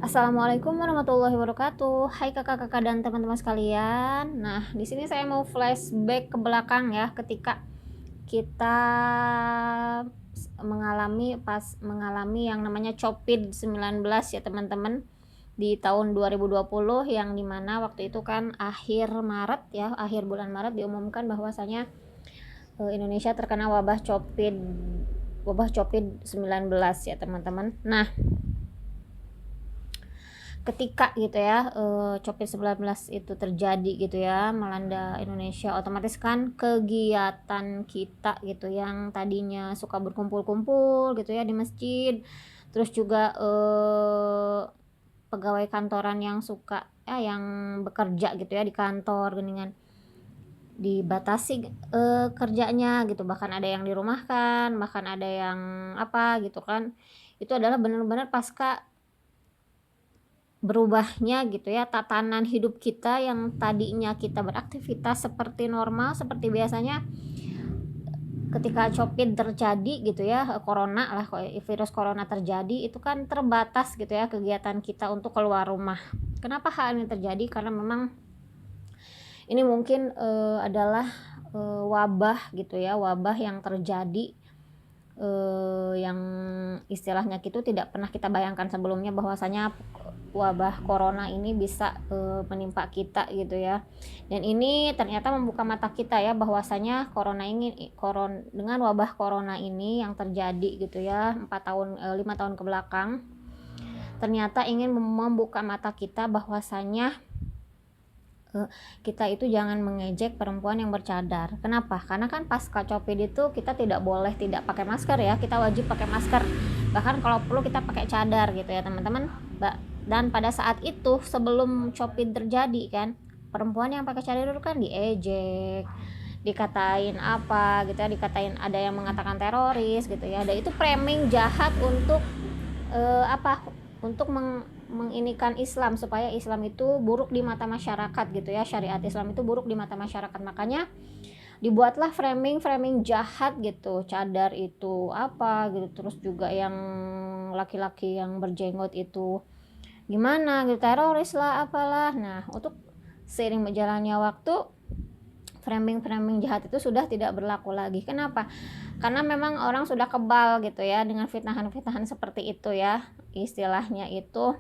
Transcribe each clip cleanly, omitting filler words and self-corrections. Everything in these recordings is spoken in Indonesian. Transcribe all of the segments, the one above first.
Assalamualaikum warahmatullahi wabarakatuh. Hai kakak-kakak dan teman-teman sekalian. Nah, di sini saya mau flashback ke belakang ya, ketika kita mengalami yang namanya COVID-19 ya teman-teman, di tahun 2020, yang dimana waktu itu kan akhir Maret ya, akhir bulan Maret diumumkan bahwasanya Indonesia terkena wabah COVID-19 ya teman-teman. Nah, ketika gitu ya COVID-19 itu terjadi gitu ya, melanda Indonesia, otomatis kan kegiatan kita gitu yang tadinya suka berkumpul-kumpul gitu ya di masjid, terus juga pegawai kantoran yang suka yang bekerja gitu ya di kantor geningan dibatasi kerjanya gitu, bahkan ada yang dirumahkan, bahkan ada yang apa gitu kan. Itu adalah benar-benar pasca berubahnya gitu ya tatanan hidup kita, yang tadinya kita beraktivitas seperti normal, seperti biasanya. Ketika COVID terjadi gitu ya, corona lah, virus corona terjadi, itu kan terbatas gitu ya kegiatan kita untuk keluar rumah. Kenapa hal ini terjadi? Karena memang ini mungkin adalah wabah gitu ya, wabah yang terjadi, yang istilahnya itu tidak pernah kita bayangkan sebelumnya, bahwasanya wabah corona ini bisa menimpa kita gitu ya. Dan ini ternyata membuka mata kita ya, bahwasanya dengan wabah corona ini yang terjadi gitu ya 5 tahun ke belakang, ternyata ingin membuka mata kita bahwasanya kita itu jangan mengejek perempuan yang bercadar. Kenapa? Karena kan pasca COVID itu kita tidak boleh tidak pakai masker ya, kita wajib pakai masker, bahkan kalau perlu kita pakai cadar gitu ya teman-teman. Dan pada saat itu sebelum COVID terjadi kan, perempuan yang pakai cadar itu kan diejek, dikatain apa gitu ya, dikatain, ada yang mengatakan teroris gitu ya. Dan itu framing jahat untuk untuk menginikan Islam, supaya Islam itu buruk di mata masyarakat gitu ya, syariat Islam itu buruk di mata masyarakat. Makanya dibuatlah framing jahat gitu, cadar itu apa gitu, terus juga yang laki-laki yang berjenggot itu gimana gitu, teroris lah apalah. Nah, untuk seiring berjalannya waktu, framing jahat itu sudah tidak berlaku lagi. Kenapa? Karena memang orang sudah kebal gitu ya dengan fitnahan seperti itu ya, istilahnya itu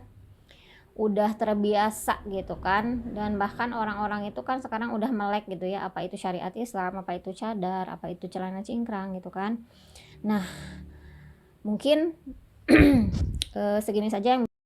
udah terbiasa gitu kan. Dan bahkan orang-orang itu kan sekarang udah melek gitu ya, apa itu syariat Islam, apa itu cadar, apa itu celana cingkrang gitu kan. Nah, mungkin segini saja yang